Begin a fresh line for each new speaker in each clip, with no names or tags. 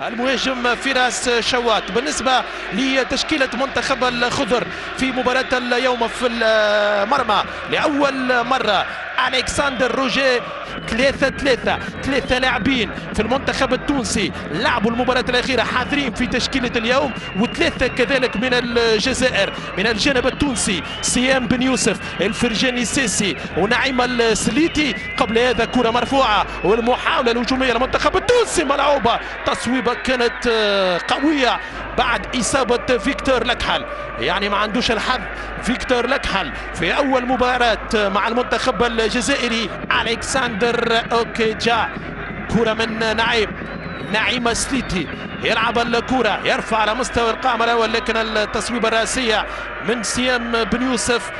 المهاجم فراس شوات. بالنسبة لتشكيلة منتخب الخضر في مباراة اليوم في المرمى لأول مرة ألكسندر روجيه 3 لاعبين في المنتخب التونسي لعبوا المباراة الأخيرة حاضرين في تشكيلة اليوم، وثلاثة كذلك من الجزائر. من الجانب التونسي سيام بن يوسف، الفرجاني السيسي ونعيم السليتي. قبل هذا كرة مرفوعة والمحاولة الهجومية للمنتخب التونسي ملعوبة، تصويبة كانت قوية بعد إصابة فيكتور لكحل. يعني ما عندوش الحظ فيكتور لكحل في أول مباراة مع المنتخب الجزائري. ألكسندر أوكيجا، كرة من نعيم سليتي، يلعب الكرة يرفع على مستوى القائم الأول، لكن التصويبة الرأسية من سيام بن يوسف.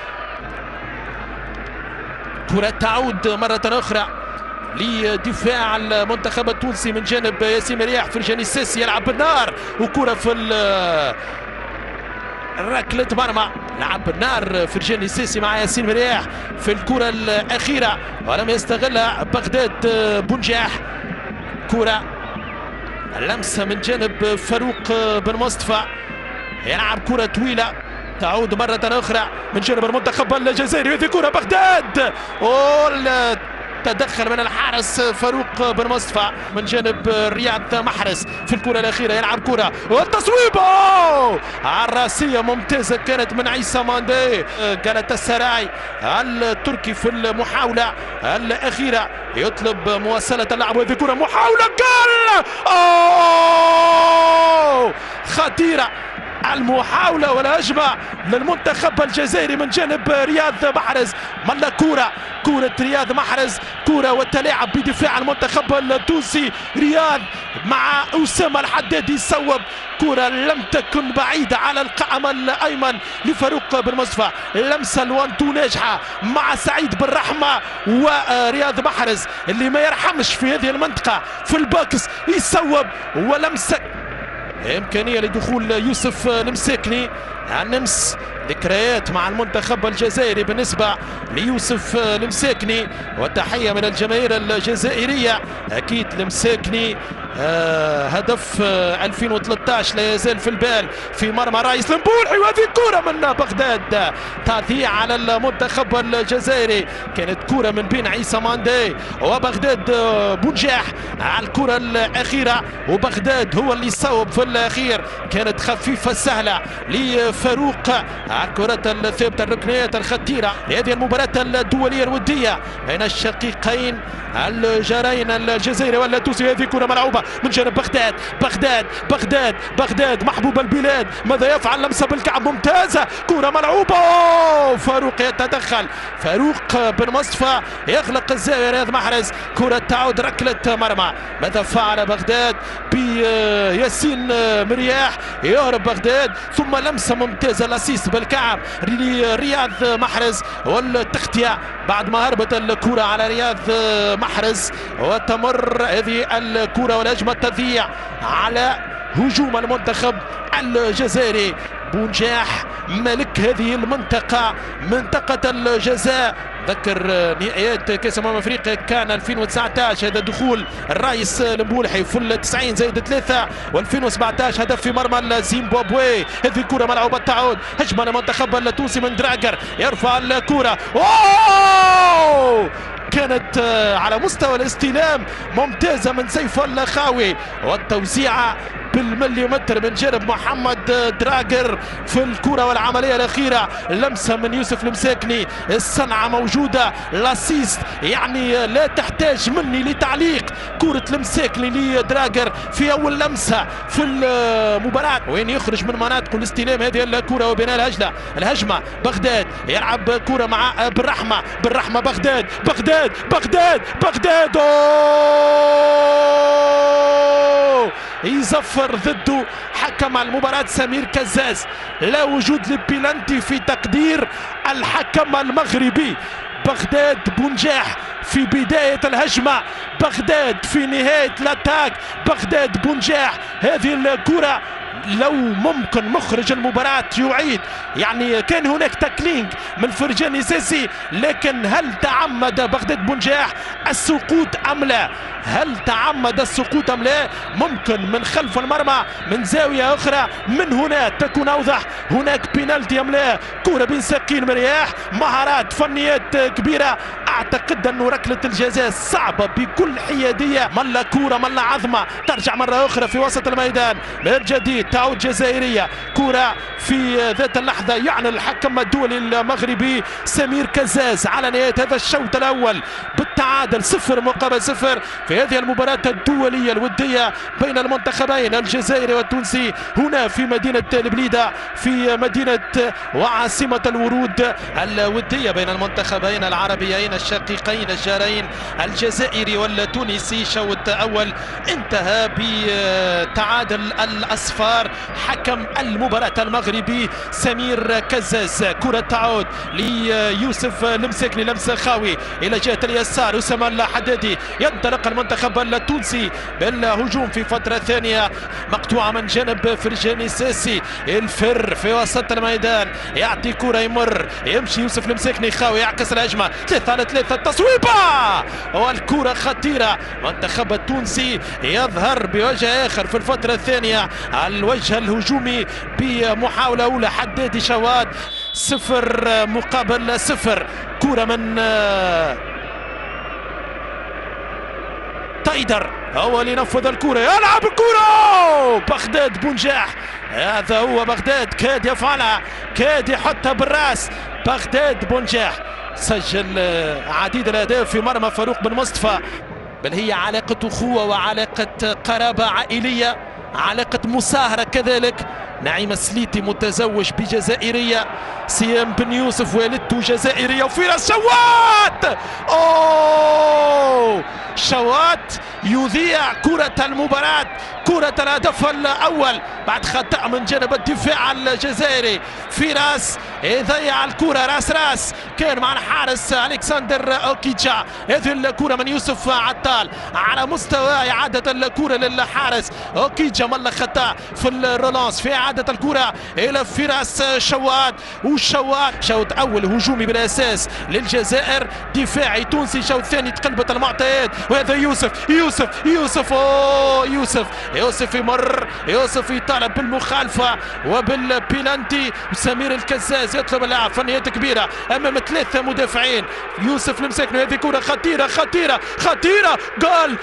كرة تعود مرة أخرى لدفاع المنتخب التونسي من جانب ياسين مرياح. فرجاني السيسي يلعب بالنار، وكرة في ركلة مرمى، لعب بالنار فرجاني السيسي مع ياسين مرياح في الكرة الأخيرة ولم يستغلها بغداد بونجاح. كرة لمسة من جانب فاروق بن مصطفى، يلعب كرة طويلة تعود مرة أخرى من جانب المنتخب الجزائري. هذه كرة بغداد، تدخل من الحارس فاروق بن مصطفى من جانب رياض محرز في الكرة الأخيرة. يلعب كرة والتصويب الراسية ممتازة كانت من عيسى ماندي. جالت السراي التركي في المحاولة الأخيرة يطلب مواصلة اللعب، وهذه كرة محاولة جول خطيرة. المحاولة والهجمة للمنتخب الجزائري من جانب رياض محرز. ملا كرة رياض محرز، كرة والتلاعب بدفاع المنتخب التونسي. رياض مع أسامة الحدادي صوب كرة لم تكن بعيدة على القائم الأيمن لفاروق بن مصطفى. لمسة الوانتو ناجحة مع سعيد بن رحمة ورياض محرز اللي ما يرحمش في هذه المنطقة في الباكس، يصوب ولمسة إمكانية لدخول يوسف المساكني. النمس ذكريات مع المنتخب الجزائري بالنسبة ليوسف المساكني، وتحية من الجماهير الجزائرية. أكيد المساكني هدف 2013 لا يزال في البال في مرمى رايس المبولحي، وهذه كرة من بغداد تضيع على المنتخب الجزائري. كانت كرة من بين عيسى ماندي وبغداد بونجاح على الكرة الأخيرة، وبغداد هو اللي صوب في الأخير. كانت خفيفة سهلة لفاروق. الكرة الثابتة الركنيات الخطيرة لهذه المباراة الدولية الودية بين الشقيقين الجارين الجزائري والتونسي. هذه كرة ملعوبة من جانب بغداد محبوب البلاد. ماذا يفعل؟ لمسة بالكعب ممتازة، كرة ملعوبة. فاروق يتدخل، فاروق بن مصطفى يغلق الزاوية. رياض محرز، كرة تعود ركلة مرمى. ماذا فعل بغداد بياسين مرياح؟ يهرب بغداد، ثم لمسة ممتازة الاسيست بالكعب لرياض محرز والتغطية بعد ما هربت الكرة على رياض محرز. وتمر هذه الكرة والهجمة تضيع على هجوم المنتخب الجزائري. بونجاح ملك هذه المنطقة، منطقة الجزاء. ذكر نهائيات كاس افريقيا كان 2019 هذا دخول الرايس المبولحي في 90 زائد 3، و2017 هدف في مرمى الزيمبابوي. هذه كرة ملعوبة تعود هجمة للمنتخب التونسي من دراجر، يرفع الكرة كانت على مستوى الاستلام ممتازة من سيف الخاوي، والتوزيعة بالمليمتر من جانب محمد دراجر في الكرة والعملية الأخيرة. لمسة من يوسف المساكني، الصنعة موجودة، لاسيست يعني لا تحتاج مني لتعليق. كرة المساكني لدراجر في أول لمسة في المباراة وين يخرج من مناطق الاستلام هذه الكرة وبناء الهجمة. بغداد يلعب كرة مع بالرحمة بغداد يزفر ضده حكم المباراة سمير كزاز. لا وجود للبيلانتي في تقدير الحكم المغربي. بغداد بونجاح في بداية الهجمة، بغداد في نهاية الاتاك، بغداد بونجاح. هذه الكرة لو ممكن مخرج المباراة يعيد، يعني كان هناك تاكلينج من فرجاني ساسي، لكن هل تعمد بغداد بنجاح السقوط أم لا؟ هل تعمد السقوط أم لا؟ ممكن من خلف المرمى من زاوية أخرى، من هنا تكون أوضح. هناك بينالتي أم لا؟ كرة بين ساقين مرياح، مهارات فنيات كبيرة. أعتقد أنه ركلة الجزاء صعبة بكل حيادية. ملا كرة ملا عظمة ترجع مرة أخرى في وسط الميدان من جديد، تعود جزائرية. كرة في ذات اللحظة يعني الحكم الدولي المغربي سمير كزاز على نهاية هذا الشوط الأول بالتعادل 0-0 في هذه المباراة الدولية الودية بين المنتخبين الجزائري والتونسي هنا في مدينة البليدة، في مدينة وعاصمة الورود الودية بين المنتخبين العربيين الشقيقين الجارين الجزائري والتونسي. شوط أول انتهى بتعادل الأصفار. حكم المباراة المغربي سمير كزاز. كرة تعود ليوسف المساكني، لمسة خاوي إلى جهة اليسار. أسامة الحدادي. ينطلق المنتخب التونسي بالهجوم في فترة ثانية، مقطوعة من جانب فرجاني ساسي. الفر في وسط الميدان يعطي كرة، يمر يمشي يوسف المساكني خاوي، يعكس الهجمة 3-3 تصويبة، والكرة خطيرة. المنتخب التونسي يظهر بوجه آخر في الفترة الثانية، الوجه الهجومي بمحاولة أولى. حدادي شواد 0-0. كرة من تايدر هو اللي نفذ الكرة، يلعب الكرة بغداد بنجاح. هذا هو بغداد، كاد يفعلها، كاد يحطها بالراس. بغداد بنجاح سجل عديد الاهداف في مرمى فاروق بن مصطفى، بل هي علاقة أخوة وعلاقة قرابة عائلية، علاقة مصاهرة كذلك. نعيم السليتي متزوج بجزائرية، سيام بن يوسف والدته جزائرية، وفراس شوات. شوات يذيع كرة المباراة، كرة الهدف الأول بعد خطأ من جانب الدفاع الجزائري. فراس يضيع الكرة راس كان مع الحارس ألكسندر أوكيتشا. هذه الكرة من يوسف عطال على مستوى إعادة الكرة للحارس أوكيتشا، ملا خطأ في الرولانس في إعادة الكرة إلى فراس شوات. والشوات شوط أول هجومي بالأساس للجزائر، دفاعي تونسي. شوط ثاني تقلبت المعطيات، وهذا يوسف يوسف يمر، يوسف يطالب بالمخالفة وبالبيلانتي. سمير الكزاز يطلب اللاعب، فنيات كبيرة أمام 3 مدافعين. يوسف المساكني، هذه كرة خطيرة. جول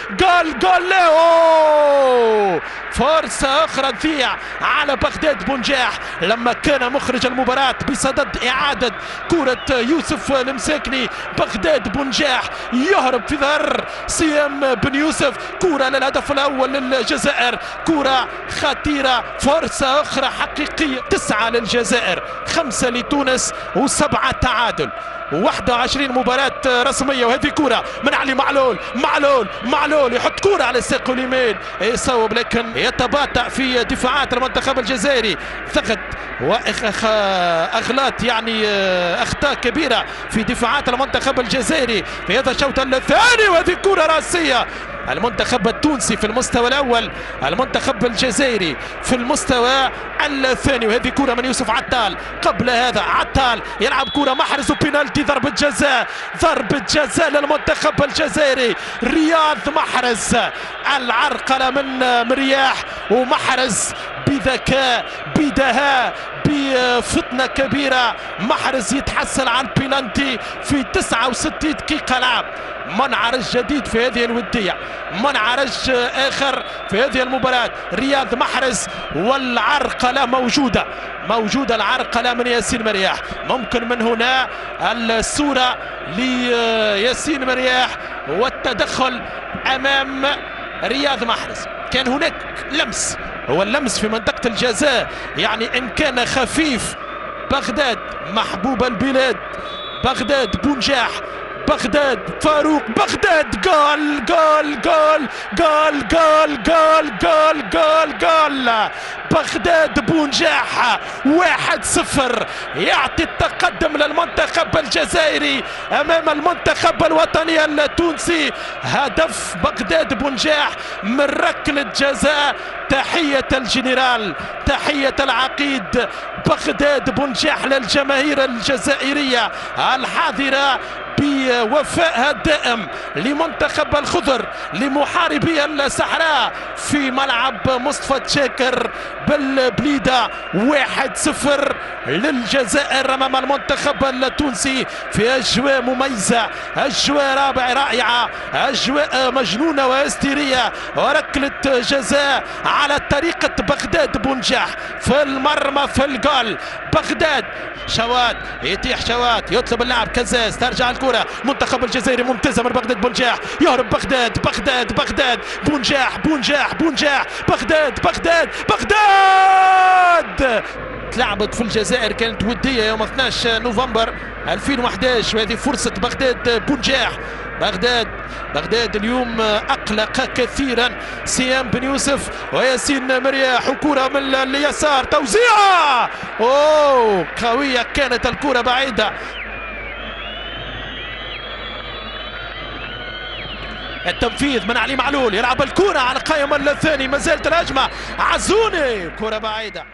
لا، فرصة أخرى تضيع على بغداد بنجاح لما كان مخرج المباراة بصدد إعادة كرة يوسف المساكني. بغداد بنجاح يهرب في ظهر سيام بن يوسف. كرة للهدف الأول للجزائر، كرة خطيرة، فرصة أخرى حقيقية. 9 للجزائر، 5 لتونس، و7 تعادل، 21 مباراة رسمية. وهذه كرة من علي معلول يحط كرة على الساق اليمين، يصوب لكن يتباطأ في دفاعات المنتخب الجزائري. ثغت واغلاط، يعني اخطاء كبيرة في دفاعات المنتخب الجزائري في هذا الشوط الثاني. وهذه كرة راسية. المنتخب التونسي في المستوى الأول، المنتخب الجزائري في المستوى الثاني. وهذه كرة من يوسف عطال. قبل هذا عطال يلعب كرة محرز وبينالتي، ضربة جزاء للمنتخب الجزائري. رياض محرز، العرقلة من مرياح، ومحرز بذكاء بدهاء بفطنة كبيرة. محرز يتحصل على البينالتي في 69 دقيقة لعب. منعرج جديد في هذه الودية، منعرج آخر في هذه المباراة. رياض محرز، والعرقلة موجودة العرقلة من ياسين مرياح. ممكن من هنا الصورة لياسين مرياح والتدخل أمام رياض محرز. كان هناك لمس، هو اللمس في منطقة الجزاء، يعني إن كان خفيف. بغداد محبوب البلاد، بغداد بنجاح بغداد فاروق بغداد جول جول جول جول جول جول جول جول جول بغداد بونجاح 1-0 يعطي التقدم للمنتخب الجزائري امام المنتخب الوطني التونسي. هدف بغداد بونجاح من ركلة جزاء. تحية الجنرال، تحية العقيد بغداد بونجاح للجماهير الجزائرية الحاضرة بوفائها الدائم لمنتخب الخضر لمحاربي الصحراء في ملعب مصطفى تشاكر بالبليدة. 1-0 للجزائر امام المنتخب التونسي في اجواء مميزة، اجواء رائعة، اجواء مجنونة وهستيرية، وركلة جزاء على طريقة بغداد بونجاح في المرمى في الجول. بغداد شوات يتيح شوات يطلب اللاعب كزاز، ترجع الكرة منتخب الجزائري ممتازة من بغداد بونجاح، يهرب بغداد بغداد بغداد بونجاح بونجاح بونجاح بغداد بغداد بغداد. تلعبت في الجزائر كانت ودية يوم 12 نوفمبر 2011 وهذه فرصة بغداد بونجاح. بغداد اليوم أقلق كثيرا سيام بن يوسف وياسين مرياح، وكرة من اليسار توزيعة قوية كانت الكرة بعيدة. التنفيذ من علي معلول، يلعب الكرة على القائم الثاني، ما زالت الهجمة عزوني، كرة بعيدة.